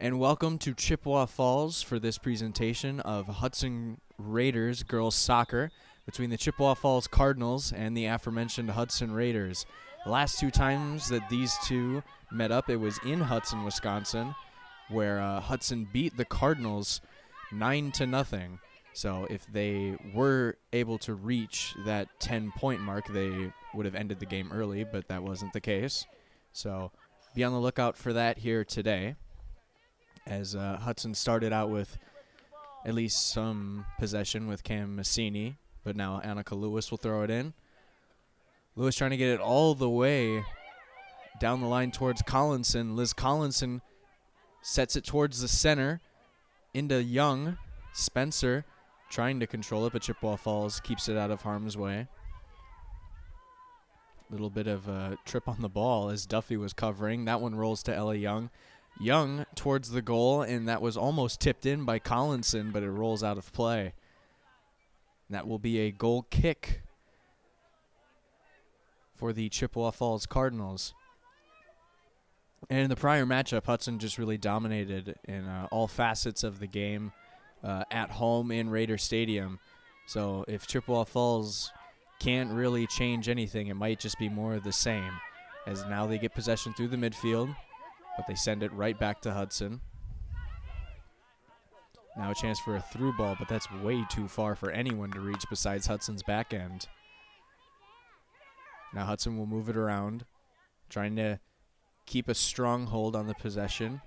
and welcome to Chippewa Falls for this presentation of Hudson Raiders girls soccer between the Chippewa Falls Cardinals and the aforementioned Hudson Raiders. The last two times that these two met up, it was in Hudson, Wisconsin, where Hudson beat the Cardinals 9-0. So if they were able to reach that 10-point mark, they would have ended the game early, but that wasn't the case. So be on the lookout for that here today, as Hudson started out with at least some possession with Cam Massini, but now Annika Lewis will throw it in. Lewis trying to get it all the way down the line towards Collinson. Liz Collinson sets it towards the center into Young. Spencer trying to control it, but Chippewa Falls keeps it out of harm's way. Little bit of a trip on the ball as Duffy was covering. That one rolls to Ella Young. Young towards the goal, and that was almost tipped in by Collinson, but it rolls out of play. And that will be a goal kick for the Chippewa Falls Cardinals. And in the prior matchup, Hudson just really dominated in all facets of the game at home in Raider Stadium. So if Chippewa Falls can't really change anything, it might just be more of the same, as now they get possession through the midfield, but they send it right back to Hudson. Now a chance for a through ball, but that's way too far for anyone to reach besides Hudson's back end. Now Hudson will move it around, trying to keep a strong hold on the possession.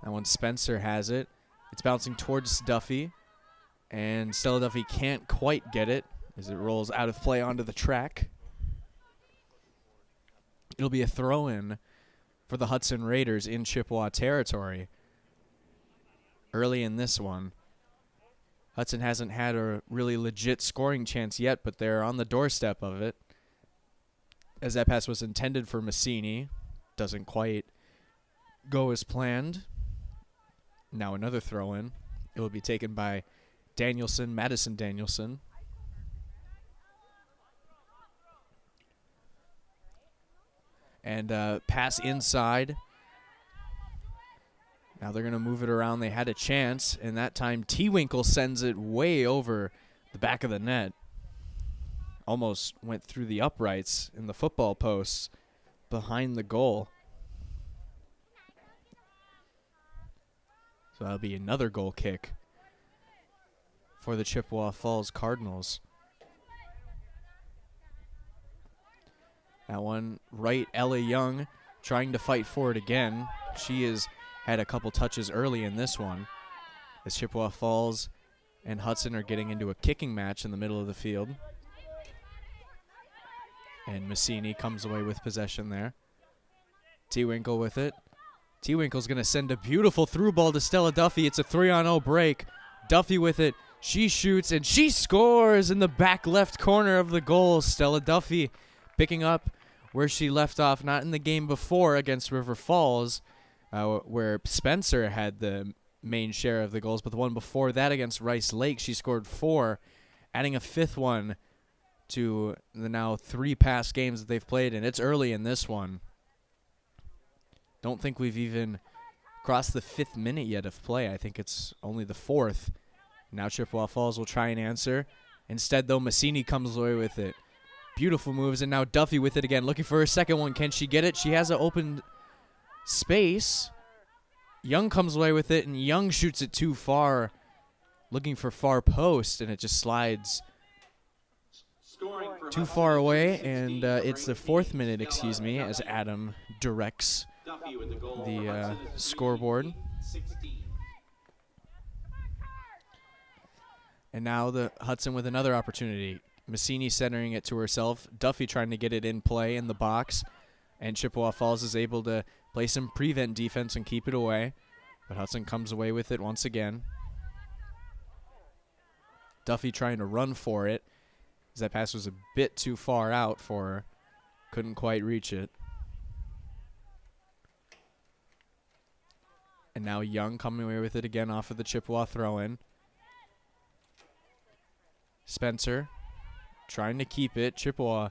That one, Spencer has it. It's bouncing towards Duffy, and Stella Duffy can't quite get it as it rolls out of play onto the track. It'll be a throw-in for the Hudson Raiders in Chippewa territory. Early in this one, Hudson hasn't had a really legit scoring chance yet, but they're on the doorstep of it, as that pass was intended for Massini. Doesn't quite go as planned. Now another throw-in. It will be taken by Danielson, Madison Danielson. And pass inside. Now they're going to move it around. They had a chance, and that time T-Winkle sends it way over the back of the net. Almost went through the uprights in the football posts behind the goal. So that'll be another goal kick for the Chippewa Falls Cardinals. That one right, Ella Young trying to fight for it again. She has had a couple touches early in this one, as Chippewa Falls and Hudson are getting into a kicking match in the middle of the field. And Massini comes away with possession there. T-Winkle with it. T-Winkle's going to send a beautiful through ball to Stella Duffy. It's a 3-on-0 break. Duffy with it. She shoots, and she scores in the back left corner of the goal. Stella Duffy picking up where she left off, not in the game before against River Falls, where Spencer had the main share of the goals, but the one before that against Rice Lake, she scored 4, adding a 5th one to the now 3 past games that they've played, and it's early in this one. Don't think we've even crossed the 5th minute yet of play. I think it's only the 4th. Now Chippewa Falls will try and answer. Instead, though, Massini comes away with it. Beautiful moves, and now Duffy with it again, looking for her second one. Can she get it? She has an open space. Young comes away with it, and Young shoots it too far, looking for far post, and it just slides too far away, and it's the 4th minute, as Adam directs the scoreboard. And now the Hudson with another opportunity. Massini centering it to herself. Duffy trying to get it in play in the box. And Chippewa Falls is able to play some prevent defense and keep it away. But Hudson comes away with it once again. Duffy trying to run for it, as that pass was a bit too far out for her. Couldn't quite reach it. And now Young coming away with it again off of the Chippewa throw-in. Spencer trying to keep it. Chippewa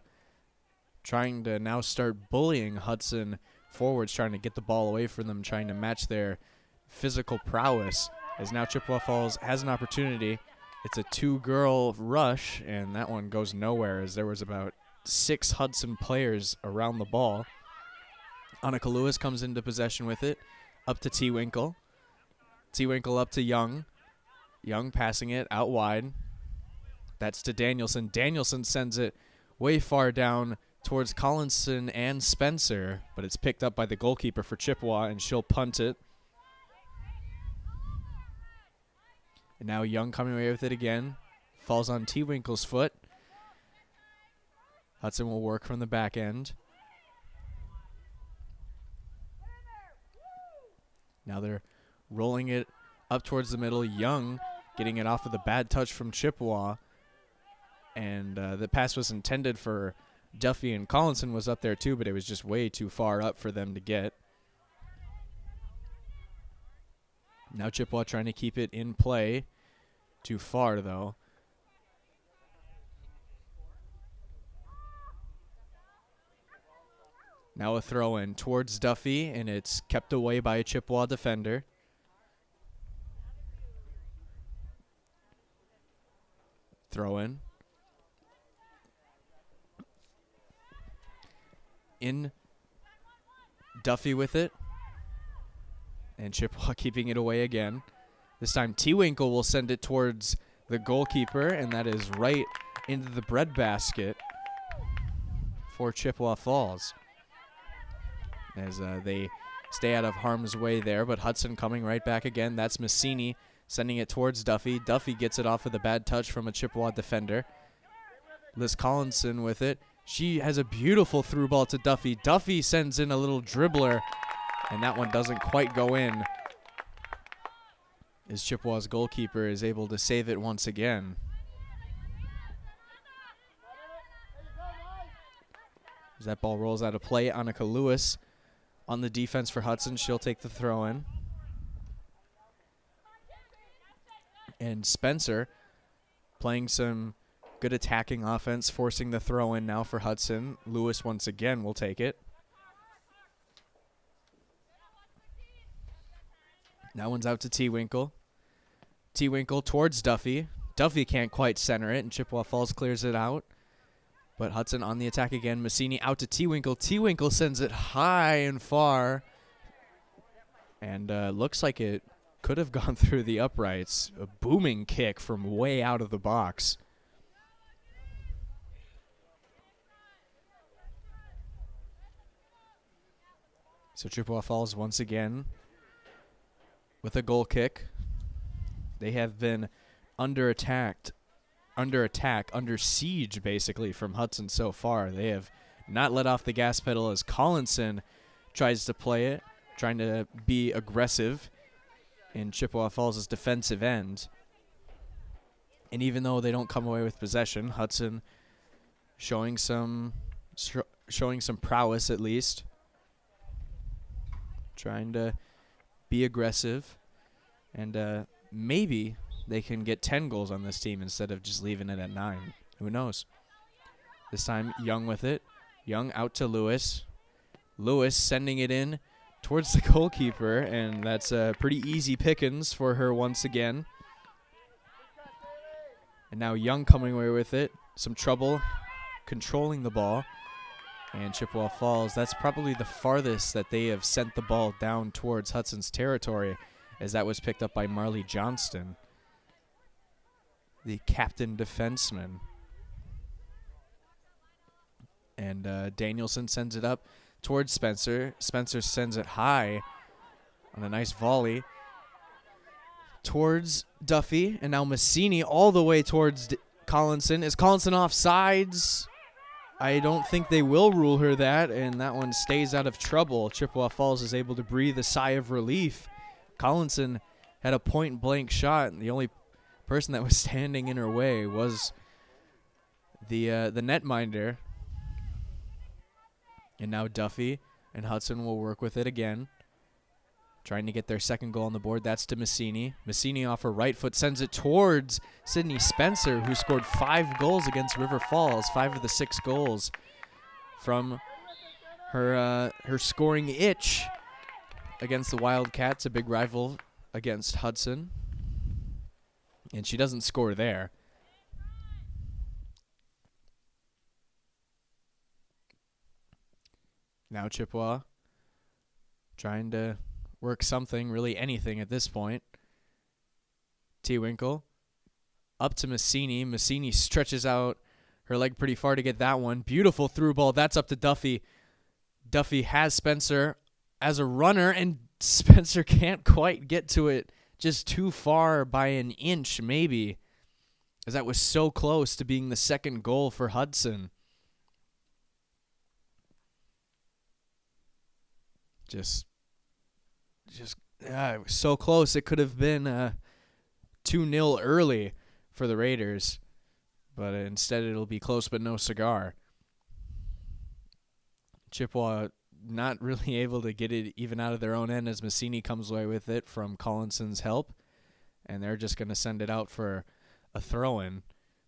trying to now start bullying Hudson forwards, trying to get the ball away from them, trying to match their physical prowess, as now Chippewa Falls has an opportunity. It's a 2-girl rush, and that one goes nowhere as there was about 6 Hudson players around the ball. Annika Lewis comes into possession with it, up to T. Winkle. T. Winkle up to Young. Young passing it out wide. That's to Danielson. Danielson sends it way far down towards Collinson and Spencer, but it's picked up by the goalkeeper for Chippewa, and she'll punt it. And now Young coming away with it again. Falls on T. Winkle's foot. Hudson will work from the back end. Now they're rolling it up towards the middle. Young getting it off of the bad touch from Chippewa. And the pass was intended for Duffy, and Collinson was up there too, but it was just way too far up for them to get. Now Chippewa trying to keep it in play. Too far, though. Now a throw in towards Duffy, and it's kept away by a Chippewa defender. Throw in. In Duffy with it. And Chippewa keeping it away again. This time T. Winkle will send it towards the goalkeeper, and that is right into the breadbasket for Chippewa Falls. As they stay out of harm's way there, but Hudson coming right back again. That's Massini sending it towards Duffy. Duffy gets it off with a bad touch from a Chippewa defender. Liz Collinson with it. She has a beautiful through ball to Duffy. Duffy sends in a little dribbler, and that one doesn't quite go in, as Chippewa's goalkeeper is able to save it once again. As that ball rolls out of play, Annika Lewis on the defense for Hudson. She'll take the throw in. And Spencer playing some good attacking offense, forcing the throw in now for Hudson. Lewis once again will take it. That one's out to T. Winkle. T. Winkle towards Duffy. Duffy can't quite center it, and Chippewa Falls clears it out. But Hudson on the attack again. Massini out to T. Winkle. T. Winkle sends it high and far. And looks like it could have gone through the uprights. A booming kick from way out of the box. So Chippewa Falls once again with a goal kick. They have been under siege basically from Hudson so far. They have not let off the gas pedal as Collinson tries to play it, trying to be aggressive in Chippewa Falls' defensive end. And even though they don't come away with possession, Hudson showing some prowess at least. Trying to be aggressive, and maybe they can get 10 goals on this team instead of just leaving it at 9. Who knows? This time, Young with it. Young out to Lewis. Lewis sending it in towards the goalkeeper, and that's pretty easy pickings for her once again. And now Young coming away with it. Some trouble controlling the ball. And Chippewa Falls, that's probably the farthest that they have sent the ball down towards Hudson's territory, as that was picked up by Marley Johnston, the captain defenseman. And Danielson sends it up towards Spencer. Spencer sends it high on a nice volley towards Duffy. And now Massini all the way towards Collinson. Is Collinson offsides? I don't think they will rule her that, and that one stays out of trouble. Chippewa Falls is able to breathe a sigh of relief. Collinson had a point-blank shot, and the only person that was standing in her way was the netminder. And now Duffy and Hudson will work with it again, trying to get their second goal on the board. That's to Massini. Massini off her right foot sends it towards Sydney Spencer, who scored 5 goals against River Falls, 5 of the 6 goals from her scoring itch against the Wildcats, a big rival against Hudson. And she doesn't score there. Now Chippewa trying to work something, really anything at this point. T-Winkle up to Massini. Massini stretches out her leg pretty far to get that one. Beautiful through ball. That's up to Duffy. Duffy has Spencer as a runner, and Spencer can't quite get to it. Just too far by an inch, maybe, as that was so close to being the second goal for Hudson. It was so close. It could have been 2-0 early for the Raiders, but instead it'll be close but no cigar. Chippewa not really able to get it even out of their own end as Massini comes away with it from Collinson's help, and they're just going to send it out for a throw-in.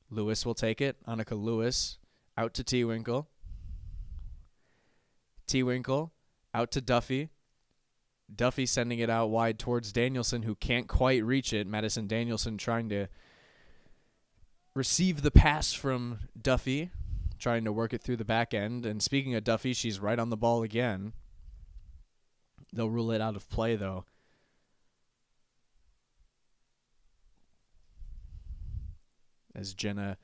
Lewis will take it. Annika Lewis out to T-Winkle. T-Winkle out to Duffy. Duffy sending it out wide towards Danielson, who can't quite reach it. Madison Danielson trying to receive the pass from Duffy, trying to work it through the back end. And speaking of Duffy, she's right on the ball again. They'll rule it out of play, though. As Jenna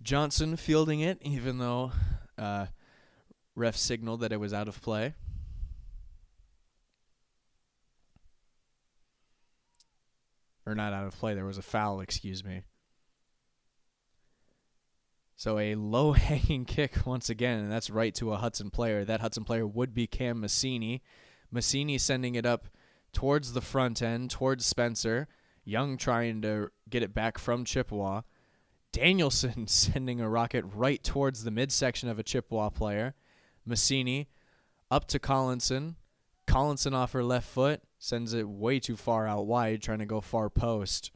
Johnson fielding it, even though ref signaled that it was out of play. Or not out of play, there was a foul, excuse me. So a low-hanging kick once again, and that's right to a Hudson player. That Hudson player would be Cam Massini. Massini sending it up towards the front end, towards Spencer. Young trying to get it back from Chippewa. Danielson sending a rocket right towards the midsection of a Chippewa player. Massini up to Collinson. Collinson off her left foot. Sends it way too far out wide, trying to go far post.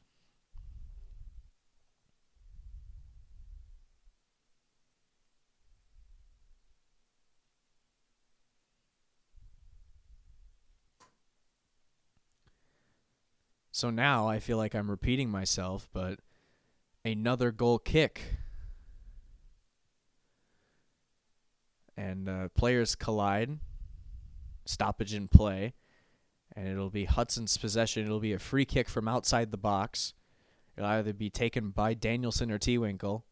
So now I feel like I'm repeating myself, but another goal kick. And players collide. Stoppage in play. And it'll be Hudson's possession. It'll be a free kick from outside the box. It'll either be taken by Danielson or T-Winkle.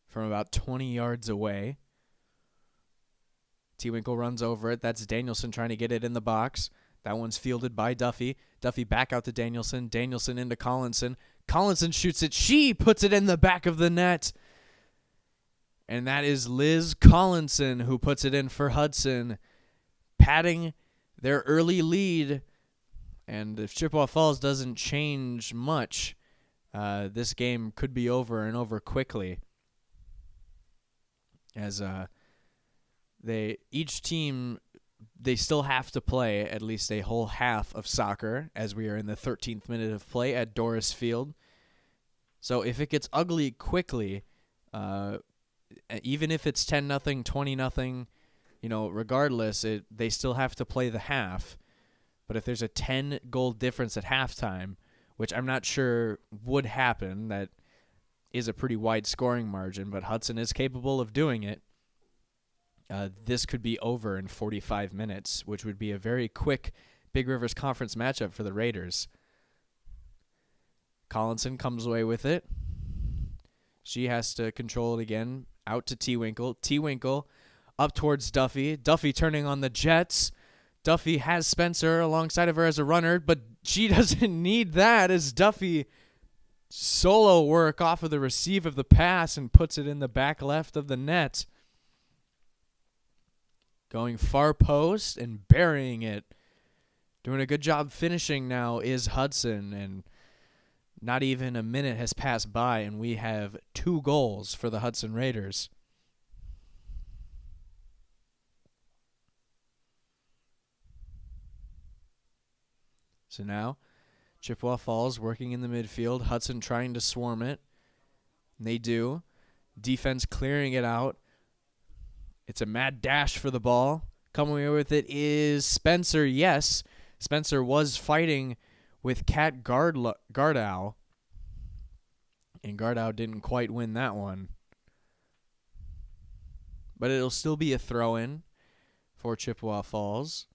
From about 20 yards away. T-Winkle runs over it. That's Danielson trying to get it in the box. That one's fielded by Duffy. Duffy back out to Danielson. Danielson into Collinson. Collinson shoots it. She puts it in the back of the net. And that is Liz Collinson who puts it in for Hudson, padding their early lead. And if Chippewa Falls doesn't change much, this game could be over and over quickly. As each team, they still have to play at least a whole half of soccer, as we are in the 13th minute of play at Doris Field. So if it gets ugly quickly, even if it's 10-0, 20-0, regardless, they still have to play the half. But if there's a 10-goal difference at halftime, which I'm not sure would happen, that is a pretty wide scoring margin, but Hudson is capable of doing it. This could be over in 45 minutes, which would be a very quick Big Rivers Conference matchup for the Raiders. Collinson comes away with it. She has to control it again. Out to T-Winkle. T-Winkle up towards Duffy. Duffy turning on the Jets. Duffy has Spencer alongside of her as a runner, but she doesn't need that as Duffy solo work off of the receive of the pass and puts it in the back left of the net. Going far post and burying it. Doing a good job finishing now is Hudson, and not even a minute has passed by, and we have 2 goals for the Hudson Raiders. So now, Chippewa Falls working in the midfield. Hudson trying to swarm it. And they do. Defense clearing it out. It's a mad dash for the ball. Coming away with it is Spencer. Yes, Spencer was fighting with Kat Gardow. And Gardow didn't quite win that one. But it'll still be a throw-in for Chippewa Falls,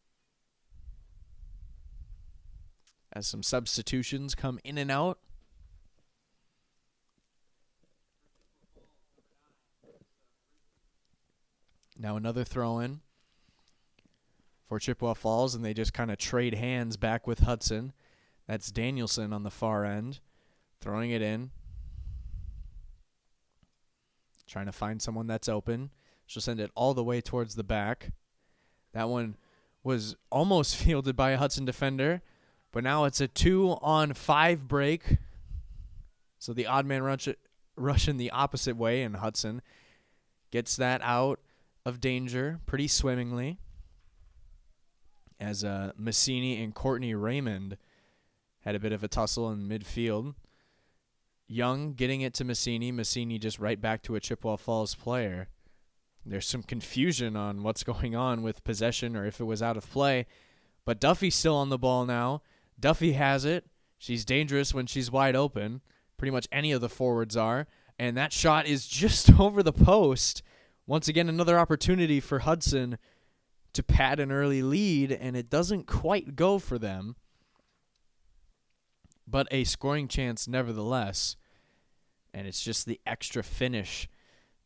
as some substitutions come in and out. Now another throw-in for Chippewa Falls, and they just kind of trade hands back with Hudson. That's Danielson on the far end, throwing it in. Trying to find someone that's open. She'll send it all the way towards the back. That one was almost fielded by a Hudson defender, but now it's a 2-on-5 break. So the odd man rush in the opposite way, and Hudson gets that out of danger pretty swimmingly, as Massini and Courtney Raymond had a bit of a tussle in midfield. Young getting it to Massini. Massini just right back to a Chippewa Falls player. There's some confusion on what's going on with possession or if it was out of play. But Duffy's still on the ball now. Duffy has it. She's dangerous when she's wide open. Pretty much any of the forwards are. And that shot is just over the post. Once again, another opportunity for Hudson to pad an early lead, and it doesn't quite go for them. But a scoring chance nevertheless. And it's just the extra finish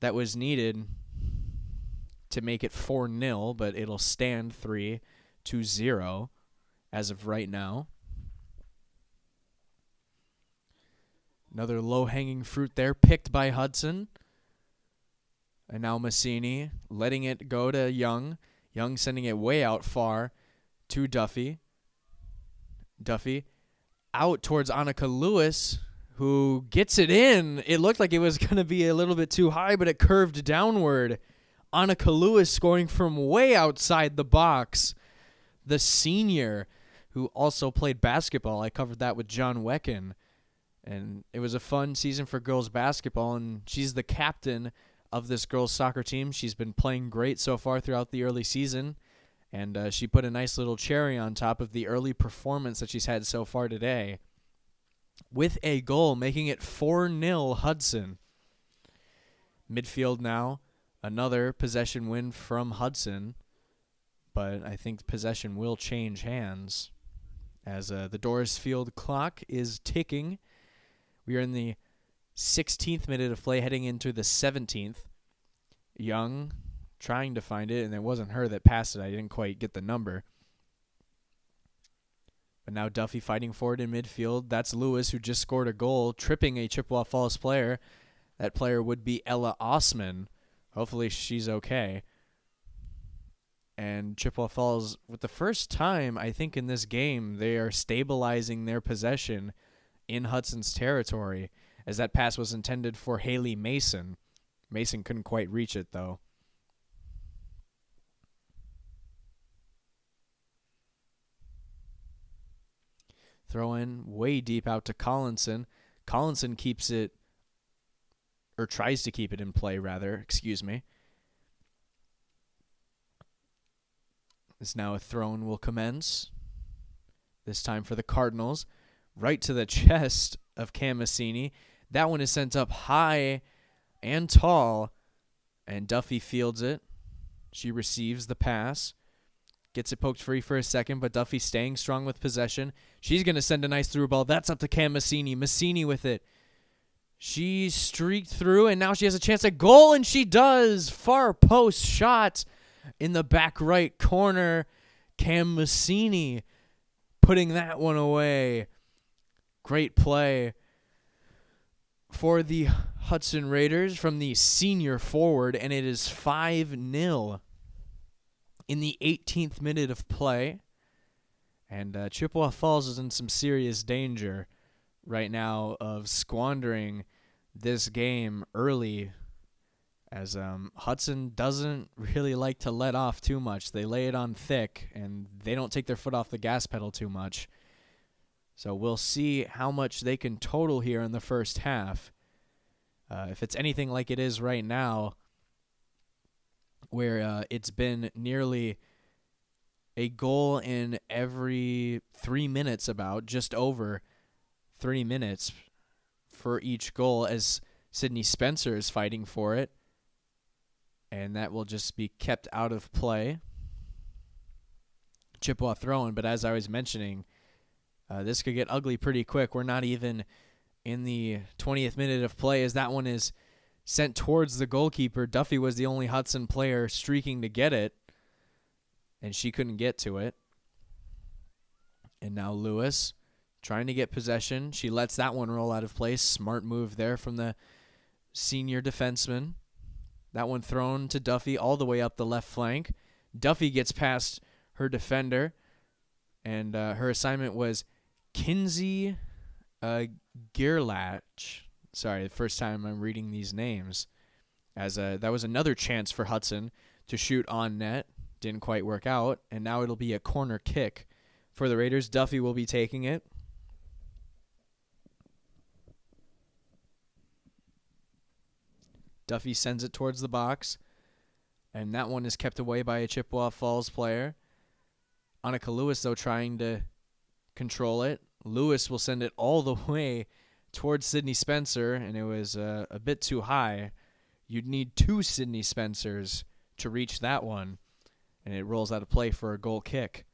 that was needed to make it 4-0, but it'll stand 3-0 as of right now. Another low-hanging fruit there picked by Hudson. And now Massini letting it go to Young. Young sending it way out far to Duffy. Duffy out towards Annika Lewis, who gets it in. It looked like it was going to be a little bit too high, but it curved downward. Annika Lewis scoring from way outside the box. The senior who also played basketball. I covered that with John Wecken. And it was a fun season for girls basketball, and she's the captain of this girls soccer team. She's been playing great so far throughout the early season, and she put a nice little cherry on top of the early performance that she's had so far today with a goal, making it 4-0 Hudson. Midfield now, another possession win from Hudson, but I think possession will change hands as the Dorisfield clock is ticking. We are in the 16th minute of play, heading into the 17th. Young trying to find it, and it wasn't her that passed it. I didn't quite get the number. But now Duffy fighting for it in midfield. That's Lewis, who just scored a goal, tripping a Chippewa Falls player. That player would be Ella Osman. Hopefully she's okay. And Chippewa Falls, with the first time, I think, in this game, they are stabilizing their possession in Hudson's territory, as that pass was intended for Haley Mason. Mason couldn't quite reach it, though. Throw in way deep out to Collinson. Collinson keeps it, or tries to keep it in play, rather. Excuse me. This now a throw-in will commence. This time for the Cardinals. Right to the chest of Cam Massini. That one is sent up high and tall, and Duffy fields it. She receives the pass. Gets it poked free for a second, but Duffy staying strong with possession. She's going to send a nice through ball. That's up to Cam Massini. Massini with it. She streaked through, and now she has a chance at goal, and she does. Far post shot in the back right corner. Cam Massini putting that one away. Great play for the Hudson Raiders from the senior forward, and it is 5-0 in the 18th minute of play. And Chippewa Falls is in some serious danger right now of squandering this game early, as Hudson doesn't really like to let off too much. They lay it on thick, and they don't take their foot off the gas pedal too much. So we'll see how much they can total here in the first half. If it's anything like it is right now, where it's been nearly a goal in every 3 minutes, about just over 3 minutes for each goal, as Sydney Spencer is fighting for it. And that will just be kept out of play. Chippewa throw-in, but as I was mentioning, this could get ugly pretty quick. We're not even in the 20th minute of play as that one is sent towards the goalkeeper. Duffy was the only Hudson player streaking to get it, and she couldn't get to it. And now Lewis trying to get possession. She lets that one roll out of place. Smart move there from the senior defenseman. That one thrown to Duffy all the way up the left flank. Duffy gets past her defender, and her assignment was Kinsey Gearlatch. Sorry, the first time I'm reading these names. As that was another chance for Hudson to shoot on net. Didn't quite work out, and now it'll be a corner kick for the Raiders. Duffy will be taking it. Duffy sends it towards the box, and that one is kept away by a Chippewa Falls player. Annika Lewis, though, trying to control it. Lewis will send it all the way towards Sydney Spencer, and it was a bit too high. You'd need 2 Sydney Spencers to reach that one, and it rolls out of play for a goal kick.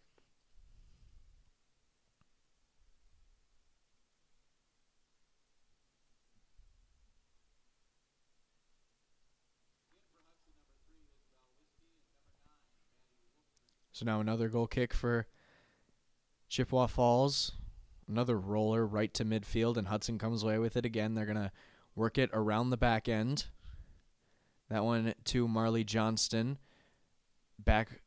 So now another goal kick for Chippewa Falls. Another roller right to midfield, and Hudson comes away with it again. They're going to work it around the back end. That one to Marley Johnston. Back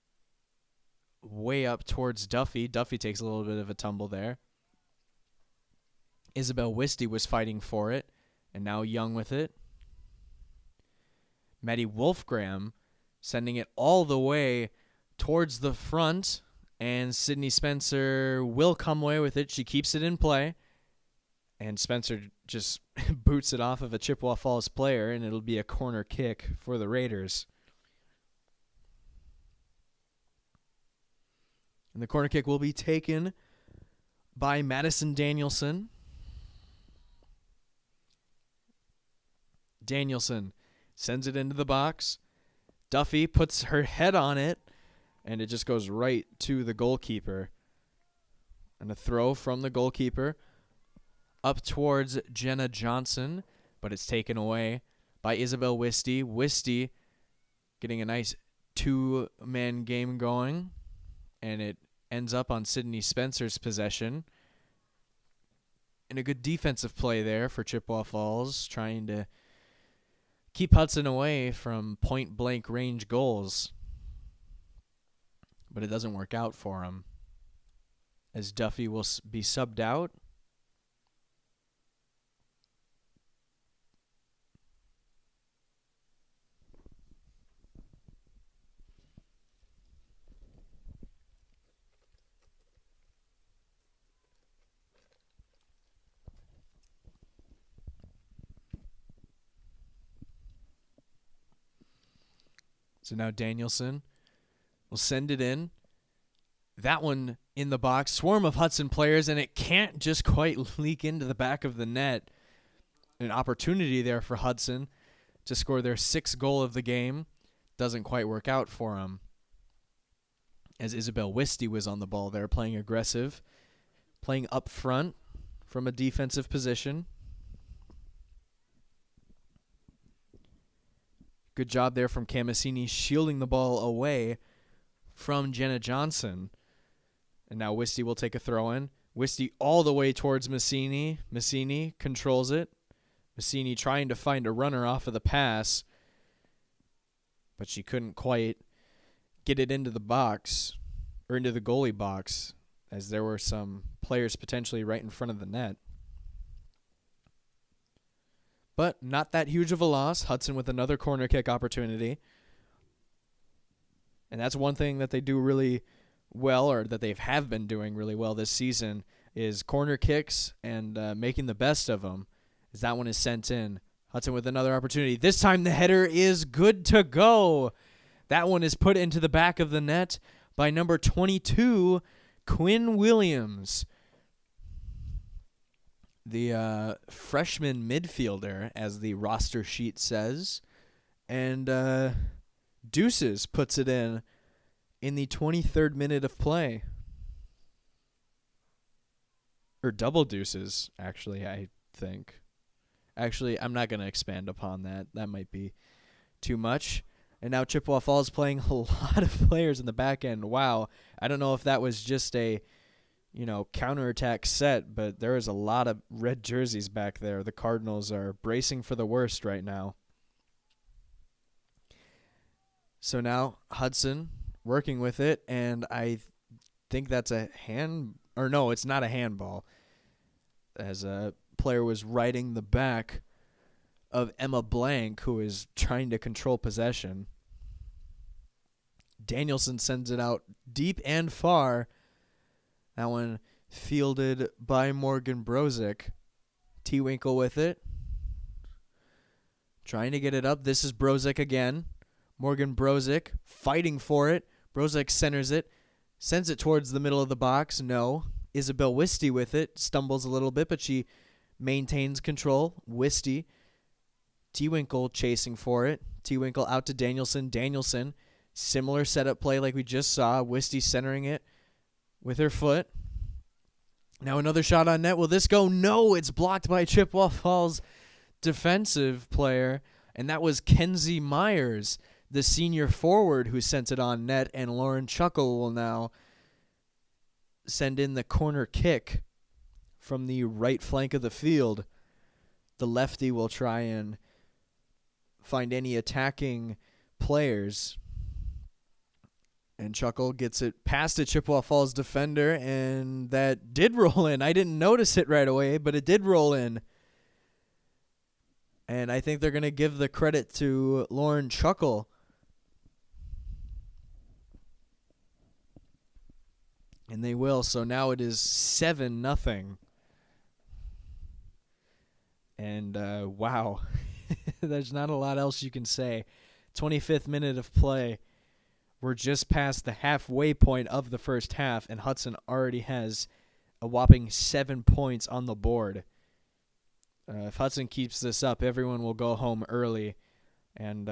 way up towards Duffy. Duffy takes a little bit of a tumble there. Isabel Wisty was fighting for it, and now Young with it. Maddie Wolfgram sending it all the way towards the front, and Sydney Spencer will come away with it. She keeps it in play, and Spencer just boots it off of a Chippewa Falls player, and it'll be a corner kick for the Raiders. And the corner kick will be taken by Madison Danielson. Danielson sends it into the box. Duffy puts her head on it, and it just goes right to the goalkeeper. And a throw from the goalkeeper up towards Jenna Johnson, but it's taken away by Isabel Wisty. Wisty getting a nice 2-man game going, and it ends up on Sydney Spencer's possession. And a good defensive play there for Chippewa Falls, trying to keep Hudson away from point-blank range goals. But it doesn't work out for him, as Duffy will be subbed out. So now Danielson will send it in. That one in the box. Swarm of Hudson players, and it can't just quite leak into the back of the net. An opportunity there for Hudson to score their 6th goal of the game. Doesn't quite work out for them, as Isabel Wisty was on the ball there, playing aggressive, playing up front from a defensive position. Good job there from Camasini, shielding the ball away from Jenna Johnson. And now Wisty will take a throw-in. Wisty all the way towards Massini. Massini controls it. Massini trying to find a runner off of the pass, but she couldn't quite get it into the box, or into the goalie box, as there were some players potentially right in front of the net. But not that huge of a loss. Hudson with another corner kick opportunity. And that's one thing that they do really well, or that they have been doing really well this season, is corner kicks and making the best of them, as that one is sent in. Hudson with another opportunity. This time the header is good to go. That one is put into the back of the net by number 22, Quinn Williams. The freshman midfielder, as the roster sheet says. And Deuces puts it in the 23rd minute of play. Or double deuces, actually, I think. Actually, I'm not going to expand upon that. That might be too much. And now Chippewa Falls playing a lot of players in the back end. Wow. I don't know if that was just a, counterattack set, but there is a lot of red jerseys back there. The Cardinals are bracing for the worst right now. So now Hudson working with it, and I think that's a no, it's not a handball, as a player was riding the back of Emma Blank, who is trying to control possession. Danielson sends it out deep and far. That one fielded by Morgan Brozick. T-Winkle with it. Trying to get it up. This is Brozick again. Morgan Brozick fighting for it. Brozick centers it. Sends it towards the middle of the box. No. Isabel Wisty with it. Stumbles a little bit, but she maintains control. Wisty. T-Winkle chasing for it. T-Winkle out to Danielson. Danielson. Similar setup play like we just saw. Wisty centering it with her foot. Now another shot on net. Will this go? No, it's blocked by Chippewa Falls defensive player, and that was Kenzie Myers, the senior forward, who sent it on net, and Lauren Chuckle will now send in the corner kick from the right flank of the field. The lefty will try and find any attacking players. And Chuckle gets it past a Chippewa Falls defender, and that did roll in. I didn't notice it right away, but it did roll in. And I think they're going to give the credit to Lauren Chuckle. And they will. So now it is 7-0. And wow, there's not a lot else you can say. 25th minute of play. We're just past the halfway point of the first half, and Hudson already has a whopping 7 points on the board. If Hudson keeps this up, everyone will go home early, and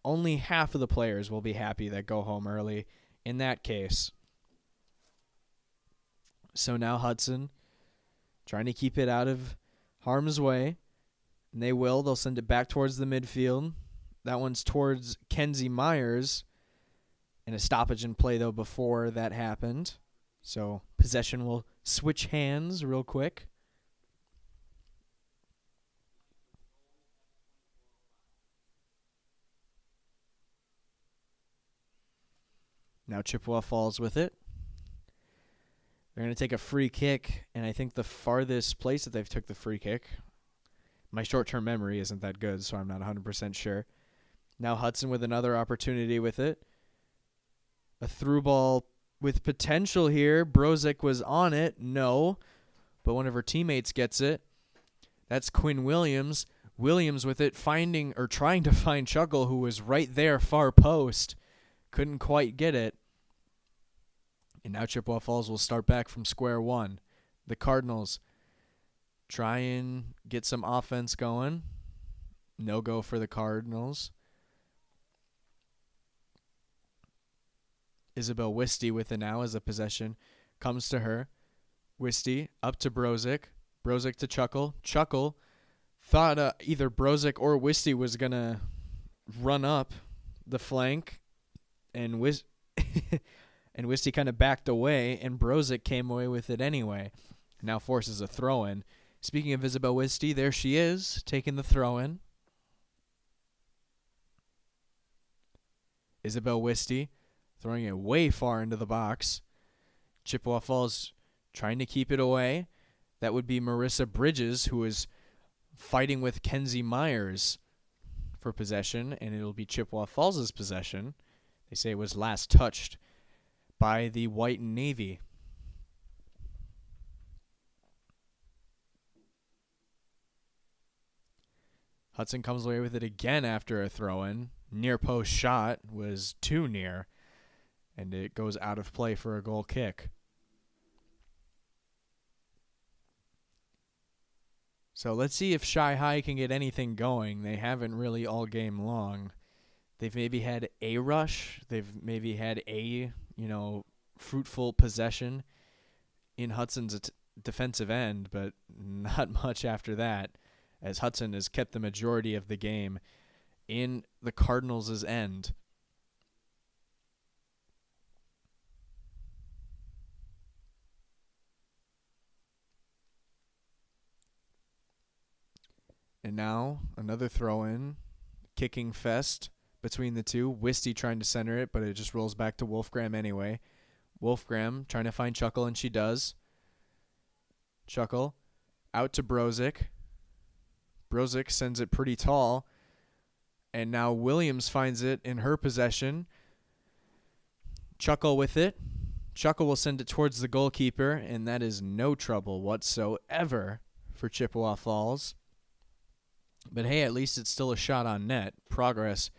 only half of the players will be happy that go home early in that case. So now Hudson trying to keep it out of harm's way, and they will. They'll send it back towards the midfield. That one's towards Kenzie Myers. And a stoppage in play, though, before that happened. So possession will switch hands real quick. Now Chippewa Falls with it. They're going to take a free kick, and I think the farthest place that they've took the free kick, my short-term memory isn't that good, so I'm not 100% sure. Now Hudson with another opportunity with it. A through ball with potential here. Brozick was on it. No. But one of her teammates gets it. That's Quinn Williams. Williams with it, finding or trying to find Chuckle, who was right there, far post. Couldn't quite get it. And now Chippewa Falls will start back from square one. The Cardinals try and get some offense going. No go for the Cardinals. Isabel Wisty with it now as a possession comes to her. Wisty up to Brozick. Brozick to Chuckle. Chuckle thought either Brozick or Wisty was going to run up the flank, and and Wisty kind of backed away, and Brozick came away with it anyway. Now forces a throw-in. Speaking of Isabel Wisty, there she is, taking the throw-in. Isabel Wisty throwing it way far into the box. Chippewa Falls trying to keep it away. That would be Marissa Bridges, who is fighting with Kenzie Myers for possession, and it'll be Chippewa Falls' possession. They say it was last touched by the White and Navy. Hudson comes away with it again after a throw-in. near post shot was too near, and it goes out of play for a goal kick. So let's see if Shy High can get anything going. They haven't really all game long. They've maybe had a rush. They've maybe had a, fruitful possession in Hudson's defensive end, but not much after that, as Hudson has kept the majority of the game in the Cardinals' end. And now another throw-in, kicking fest between the two. Wisty trying to center it, but it just rolls back to Wolfgram anyway. Wolfgram trying to find Chuckle, and she does. Chuckle out to Brozick. Brozick sends it pretty tall, and now Williams finds it in her possession. Chuckle with it. Chuckle will send it towards the goalkeeper, and that is no trouble whatsoever for Chippewa Falls. But hey, at least it's still a shot on net. Progress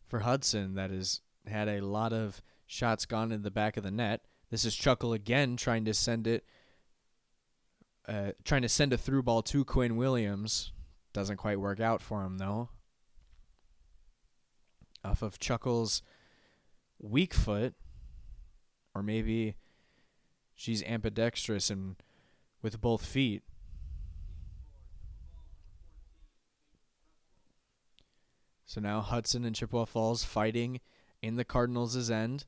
for Hudson that has had a lot of shots gone in the back of the net. This is Chuckle again trying to send it, trying to send a through ball to Quinn Williams. Doesn't quite work out for him though. Off of Chuckle's weak foot, or maybe she's ambidextrous and with both feet. So now Hudson and Chippewa Falls fighting in the Cardinals' end.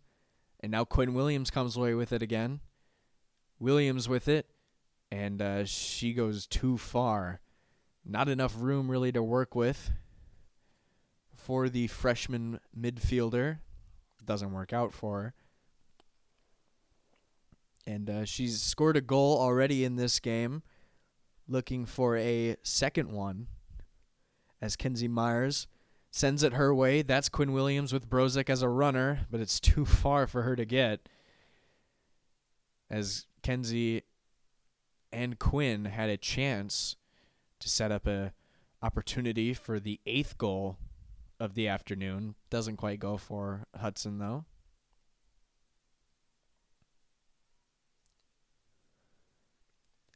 And now Quinn Williams comes away with it again. Williams with it. And she goes too far. Not enough room really to work with for the freshman midfielder. Doesn't work out for her. And she's scored a goal already in this game. Looking for a second one. As Kenzie Myers sends it her way. That's Quinn Williams with Brozick as a runner, but it's too far for her to get. As Kenzie and Quinn had a chance to set up a opportunity for the 8th goal of the afternoon. Doesn't quite go for Hudson, though.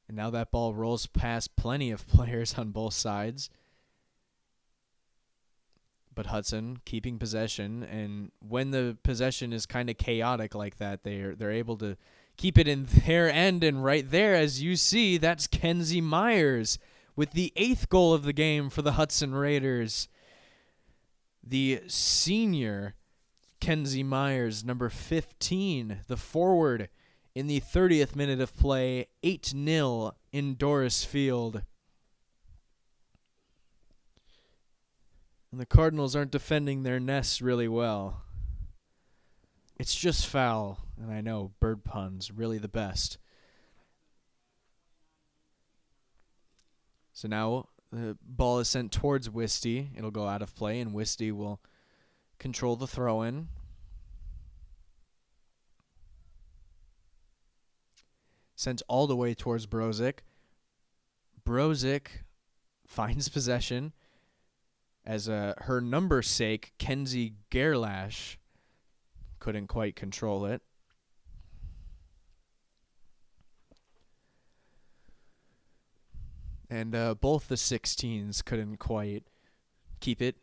And now that ball rolls past plenty of players on both sides. But Hudson keeping possession, and when the possession is kind of chaotic like that, they're able to keep it in their end, and right there, as you see, that's Kenzie Myers with the 8th goal of the game for the Hudson Raiders. The senior Kenzie Myers, number 15, the forward in the 30th minute of play, 8-0 in Doris Field. And the Cardinals aren't defending their nests really well. It's just foul, and I know, bird puns, really the best. So now the ball is sent towards Wisty. It'll go out of play, and Wisty will control the throw-in. Sent all the way towards Brozick. Brozick finds possession. As her number's sake, Kenzie Gerlash couldn't quite control it. And both the 16s couldn't quite keep it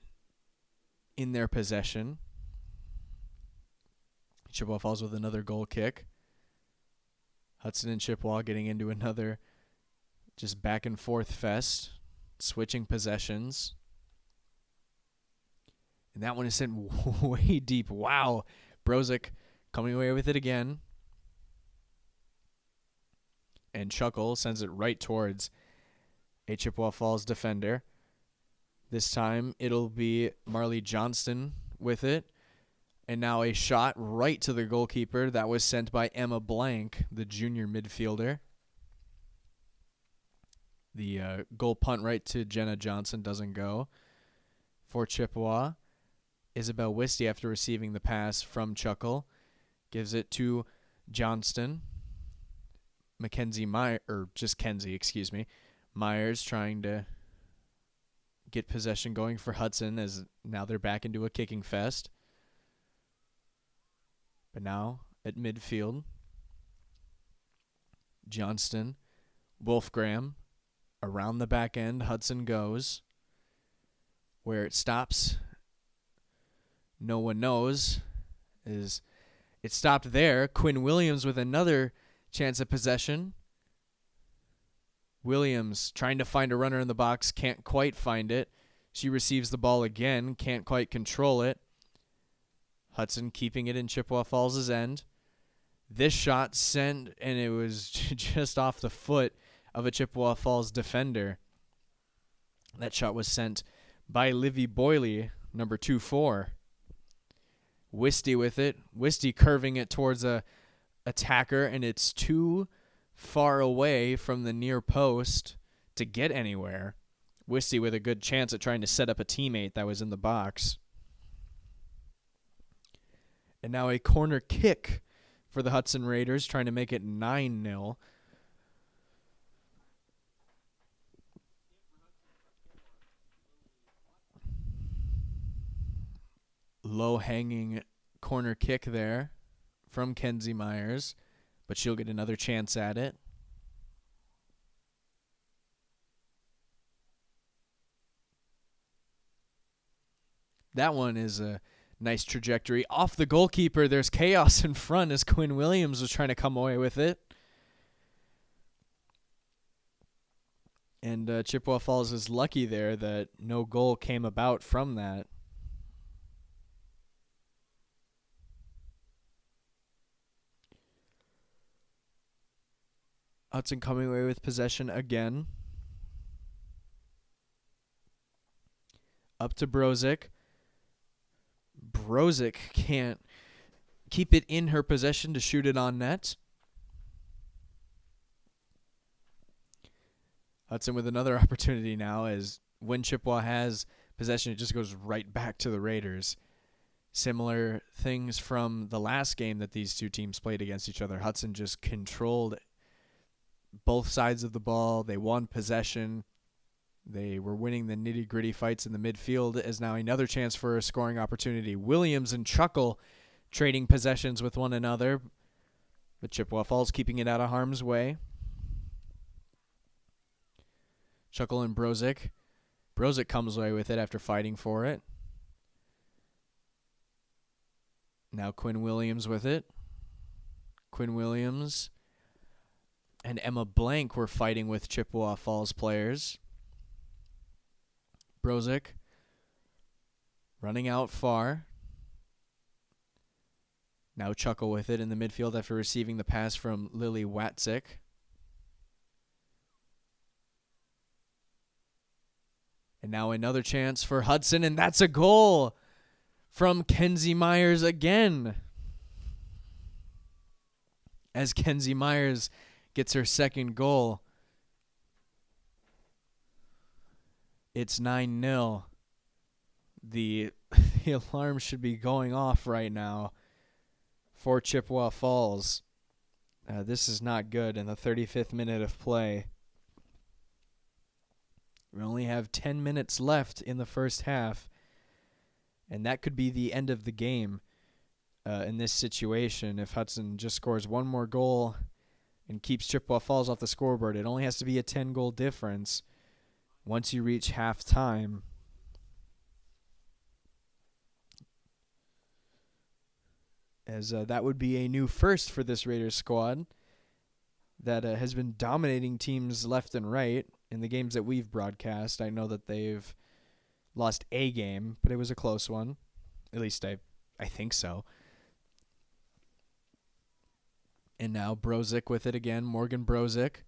in their possession. Chippewa Falls with another goal kick. Hudson and Chippewa getting into another just back and forth fest, switching possessions. And that one is sent way deep. Wow. Brozick coming away with it again. And Chuckle sends it right towards a Chippewa Falls defender. This time it'll be Marley Johnston with it. And now a shot right to the goalkeeper that was sent by Emma Blank, the junior midfielder. The goal punt right to Jenna Johnson doesn't go for Chippewa. Isabel Wisty, after receiving the pass from Chuckle, gives it to Johnston. Myers trying to get possession going for Hudson, as now they're back into a kicking fest. But now at midfield, Johnston, Wolfgram, around the back end, Hudson goes. Where it stops, no one knows. It stopped there. Quinn Williams with another chance at possession. Williams trying to find a runner in the box, can't quite find it. She receives the ball again, can't quite control it. Hudson keeping it in Chippewa Falls' end. This shot sent, and it was just off the foot of a Chippewa Falls defender. That shot was sent by Livy Boyley, number 2-4. Wisty with it. Wisty curving it towards a attacker, and it's too far away from the near post to get anywhere. Wisty with a good chance at trying to set up a teammate that was in the box. And now a corner kick for the Hudson Raiders, trying to make it 9-0. Low-hanging corner kick there from Kenzie Myers, but she'll get another chance at it. That one is a nice trajectory. Off the goalkeeper, there's chaos in front as Quinn Williams was trying to come away with it. And Chippewa Falls is lucky there that no goal came about from that. Hudson coming away with possession again. Up to Brozick. Brozick can't keep it in her possession to shoot it on net. Hudson with another opportunity now, as when Chippewa has possession, it just goes right back to the Raiders. Similar things from the last game that these two teams played against each other. Hudson just controlled both sides of the ball. They won possession. They were winning the nitty-gritty fights in the midfield, as now another chance for a scoring opportunity. Williams and Chuckle trading possessions with one another, but Chippewa Falls keeping it out of harm's way. Chuckle and Brozick. Brozick comes away with it after fighting for it. Now Quinn Williams with it. Quinn Williams and Emma Blank were fighting with Chippewa Falls players. Brozick running out far. Now Chuckle with it in the midfield after receiving the pass from Lily Watzik. And now another chance for Hudson, and that's a goal from Kenzie Myers again. As Kenzie Myers gets her second goal. It's 9-0. The alarm should be going off right now for Chippewa Falls. This is not good in the 35th minute of play. We only have 10 minutes left in the first half, and that could be the end of the game in this situation. If Hudson just scores one more goal and keeps Chippewa Falls off the scoreboard, it only has to be a 10-goal difference once you reach halftime. As that would be a new first for this Raiders squad that has been dominating teams left and right in the games that we've broadcast. I know that they've lost a game, but it was a close one. At least I think so. And now Brozick with it again. Morgan Brozick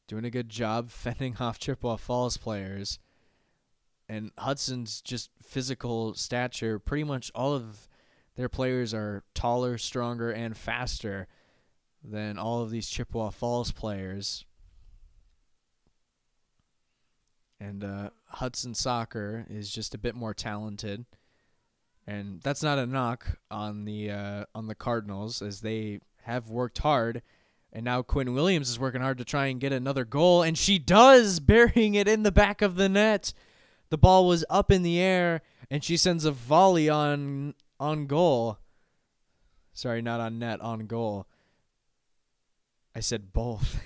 doing a good job fending off Chippewa Falls players. And Hudson's just physical stature, pretty much all of their players are taller, stronger, and faster than all of these Chippewa Falls players. And Hudson Soccer is just a bit more talented. And that's not a knock on the Cardinals, as they have worked hard. And now Quinn Williams is working hard to try and get another goal, and she does, burying it in the back of the net. The ball was up in the air, and she sends a volley on goal. Sorry, not on net, on goal. I said both.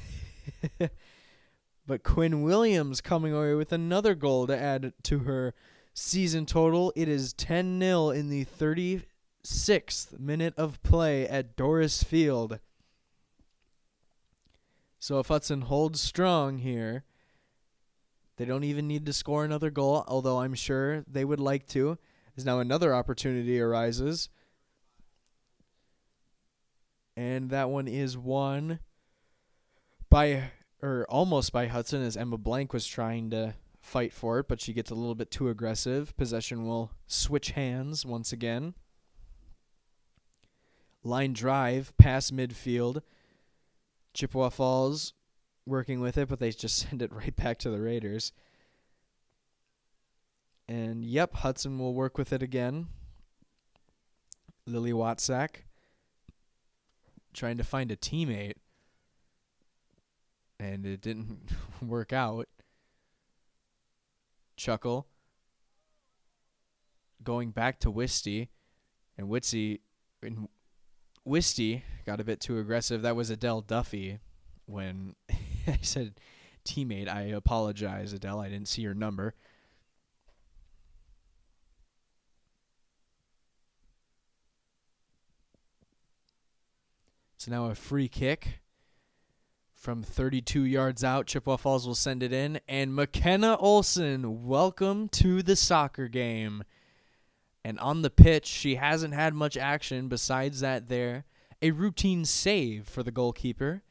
But Quinn Williams coming away with another goal to add to her season total. It is 10-0 in the 36th minute of play at Doris Field. So if Hudson holds strong here, they don't even need to score another goal, although I'm sure they would like to, as now another opportunity arises. And that one is won by, or almost by Hudson, as Emma Blank was trying to fight for it, but she gets a little bit too aggressive. Possession will switch hands once again. Line drive past midfield. Chippewa Falls working with it, but they just send it right back to the Raiders. And yep, Hudson will work with it again. Lily Watsack trying to find a teammate, and it didn't work out. Chuckle going back to Wisty, and Wisty got a bit too aggressive. That was Adele Duffy. When I said teammate, I apologize, Adele. I didn't see your number. So now a free kick from 32 yards out. Chippewa Falls will send it in. And McKenna Olson, welcome to the soccer game. And on the pitch, she hasn't had much action besides that there. A routine save for the goalkeeper,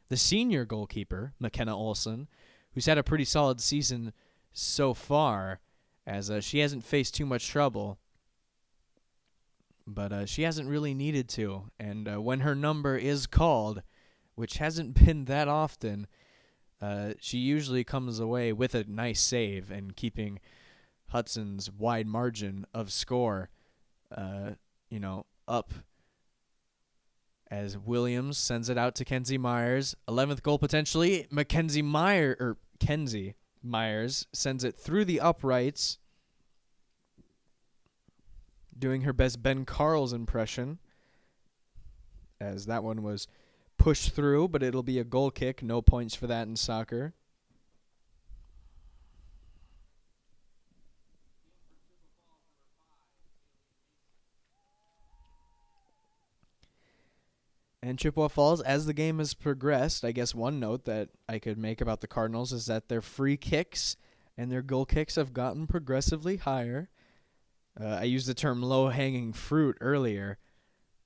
the senior goalkeeper, McKenna Olson, who's had a pretty solid season so far, as she hasn't faced too much trouble. But she hasn't really needed to. And when her number is called, which hasn't been that often, she usually comes away with a nice save and keeping Hudson's wide margin of score, up. As Williams sends it out to Kenzie Myers. 11th goal potentially. Kenzie Myers sends it through the uprights, doing her best Ben Carl's impression, as that one was pushed through, but it'll be a goal kick. No points for that in soccer. And Chippewa Falls, as the game has progressed, I guess one note that I could make about the Cardinals is that their free kicks and their goal kicks have gotten progressively higher. I used the term low-hanging fruit earlier,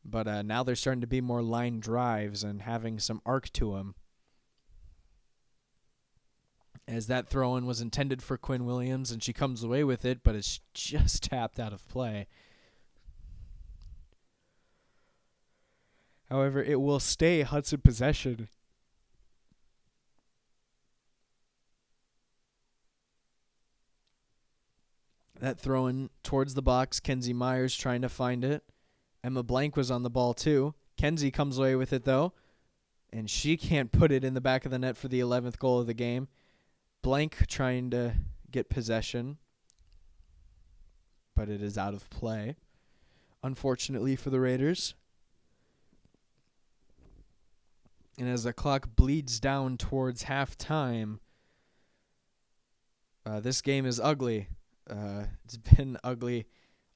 but now they're starting to be more line drives and having some arc to them. As that throw-in was intended for Quinn Williams, and she comes away with it, but it's just tapped out of play. However, it will stay Hudson possession. That throw-in towards the box. Kenzie Myers trying to find it. Emma Blank was on the ball too. Kenzie comes away with it though, and she can't put it in the back of the net for the 11th goal of the game. Blank trying to get possession, but it is out of play, unfortunately for the Raiders. And as the clock bleeds down towards halftime, this game is ugly. It's been ugly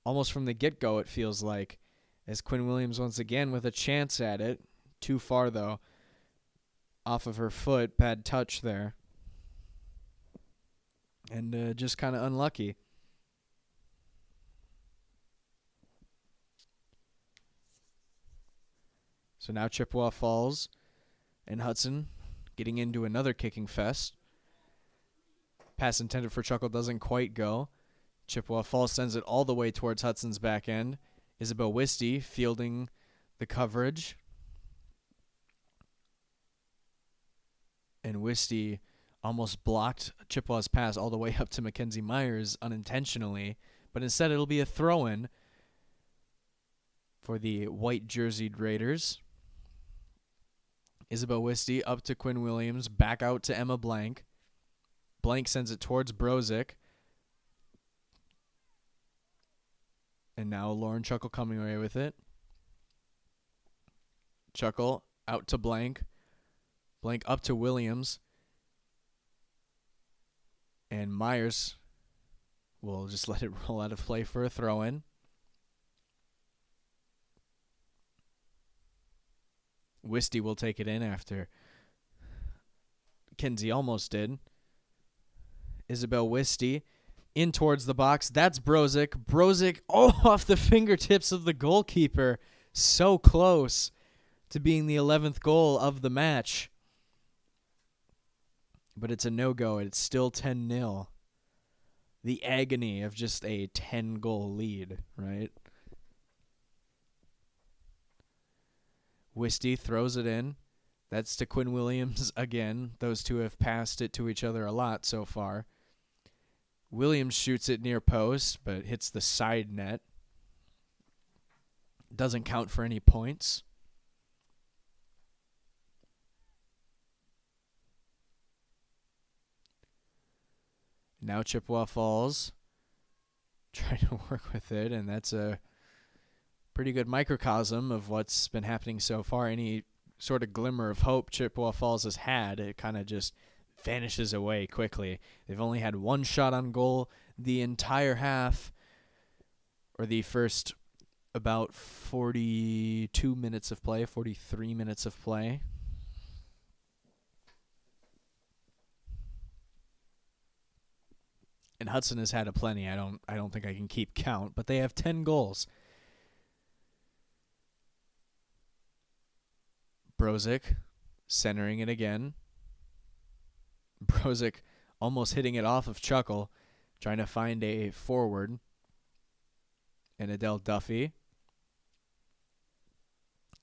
almost from the get-go, it feels like, as Quinn Williams once again with a chance at it. Too far, though. Off of her foot. Bad touch there. And just kind of unlucky. So now Chippewa Falls and Hudson getting into another kicking fest. Pass intended for Chuckle doesn't quite go. Chippewa Falls sends it all the way towards Hudson's back end. Isabel Wisty fielding the coverage. And Wisty almost blocked Chippewa's pass all the way up to Mackenzie Myers unintentionally. But instead it'll be a throw-in for the white jerseyed Raiders. Isabel Wisty up to Quinn Williams. Back out to Emma Blank. Blank sends it towards Brozick. And now Lauren Chuckle coming away with it. Chuckle out to Blank. Blank up to Williams. And Myers will just let it roll out of play for a throw-in. Wisty will take it in after Kenzie almost did. Isabel Wisty in towards the box. That's Brozick. Brozick off the fingertips of the goalkeeper. So close to being the 11th goal of the match. But it's a no-go. It's still 10-0. The agony of just a 10-goal lead, right? Wisty throws it in. That's to Quinn Williams again. Those two have passed it to each other a lot so far. Williams shoots it near post, but hits the side net. Doesn't count for any points. Now Chippewa Falls trying to work with it, and that's a pretty good microcosm of what's been happening so far. Any sort of glimmer of hope Chippewa Falls has had, it kind of just vanishes away quickly. They've only had one shot on goal the entire half, or the first about 42 minutes of play, 43 minutes of play. And Hudson has had a plenty. I don't think I can keep count, but they have 10 goals. Brozick centering it again. Brozick almost hitting it off of Chuckle, trying to find a forward. And Adele Duffy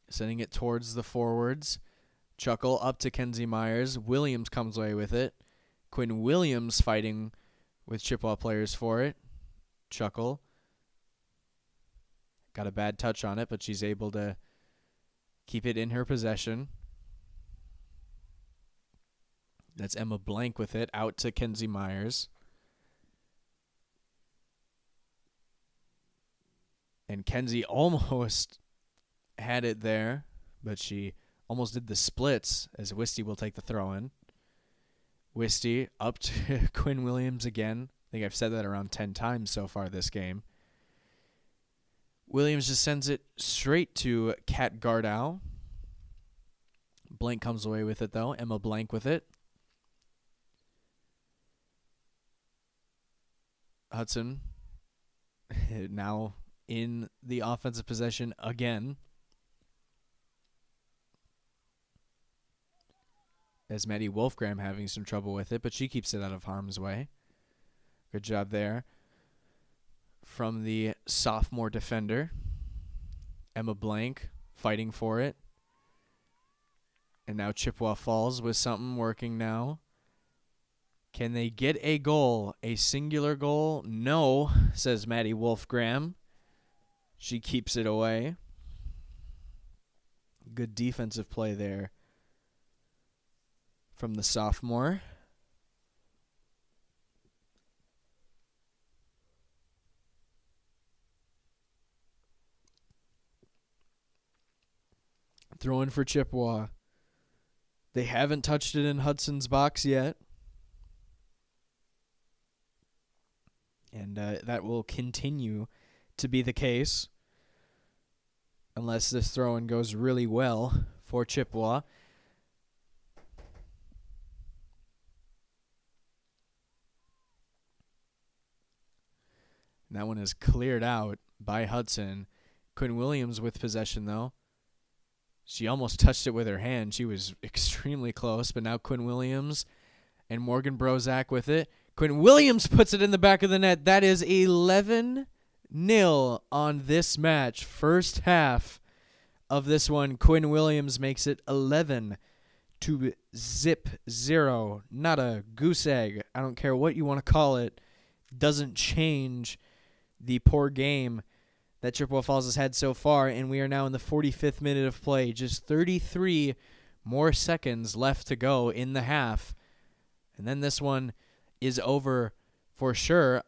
sending it towards the forwards. Chuckle up to Kenzie Myers. Williams comes away with it. Quinn Williams fighting with Chippewa players for it. Chuckle got a bad touch on it, but she's able to keep it in her possession. That's Emma Blank with it, out to Kenzie Myers. And Kenzie almost had it there, but she almost did the splits as Wisty will take the throw-in. Wisty up to Quinn Williams again. I think I've said that around 10 times so far this game. Williams just sends it straight to Kat Gardow. Blank comes away with it, though. Emma Blank with it. Hudson now in the offensive possession again. As Maddie Wolfgram having some trouble with it, but she keeps it out of harm's way. Good job there from the sophomore defender. Emma Blank fighting for it. And now Chippewa Falls with something working now. Can they get a goal? A singular goal? No, says Maddie Wolfgram. She keeps it away. Good defensive play there from the sophomore. Throwing for Chippewa. They haven't touched it in Hudson's box yet. And that will continue to be the case unless this throw-in goes really well for Chippewa. And that one is cleared out by Hudson. Quinn Williams with possession, though. She almost touched it with her hand. She was extremely close, but now Quinn Williams and Morgan Brozak with it. Quinn Williams puts it in the back of the net. That is 11-0 on this match. First half of this one, Quinn Williams makes it 11-0. Not a goose egg. I don't care what you want to call it. Doesn't change the poor game that Chippewa Falls has had so far, and we are now in the 45th minute of play. Just 33 more seconds left to go in the half. And then this one is over for sure,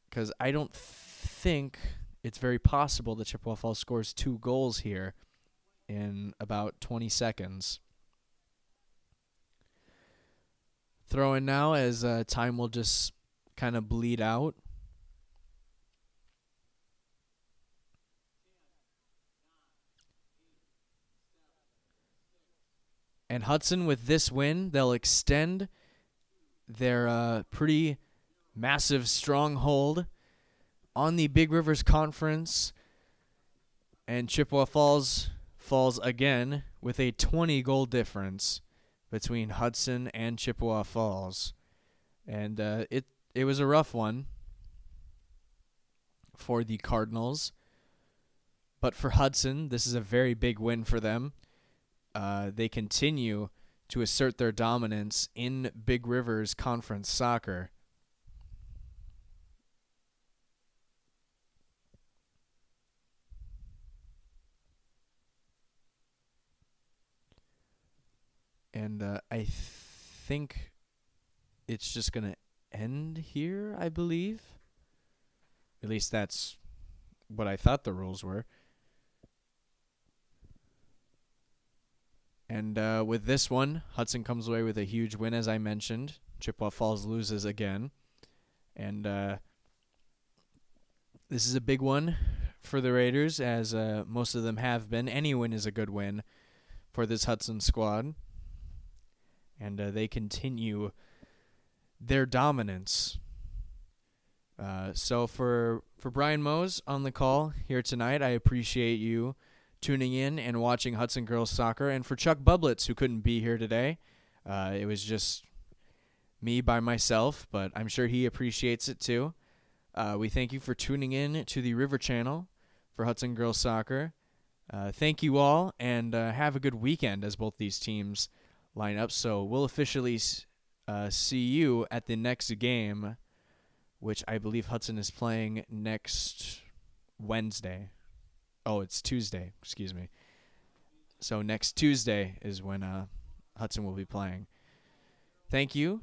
because I don't think it's very possible that Chippewa Falls scores 2 goals here in about 20 seconds. Throw in now as time will just kind of bleed out. And Hudson, with this win, they'll extend their pretty massive stronghold on the Big Rivers Conference. And Chippewa Falls falls again with a 20-goal difference between Hudson and Chippewa Falls. And it was a rough one for the Cardinals. But for Hudson, this is a very big win for them. They continue to assert their dominance in Big Rivers Conference soccer. And I think it's just going to end here, I believe. At least that's what I thought the rules were. And with this one, Hudson comes away with a huge win, as I mentioned. Chippewa Falls loses again. And this is a big one for the Raiders, as most of them have been. Any win is a good win for this Hudson squad. And they continue their dominance. So for Brian Mose on the call here tonight, I appreciate you tuning in and watching Hudson Girls Soccer. And for Chuck Bublitz, who couldn't be here today, it was just me by myself, but I'm sure he appreciates it too. We thank you for tuning in to the River Channel for Hudson Girls Soccer. Thank you all, and have a good weekend as both these teams line up. So we'll officially see you at the next game, which I believe Hudson is playing next Wednesday. Oh, it's Tuesday. Excuse me. So next Tuesday is when Hudson will be playing. Thank you,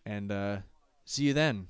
and see you then.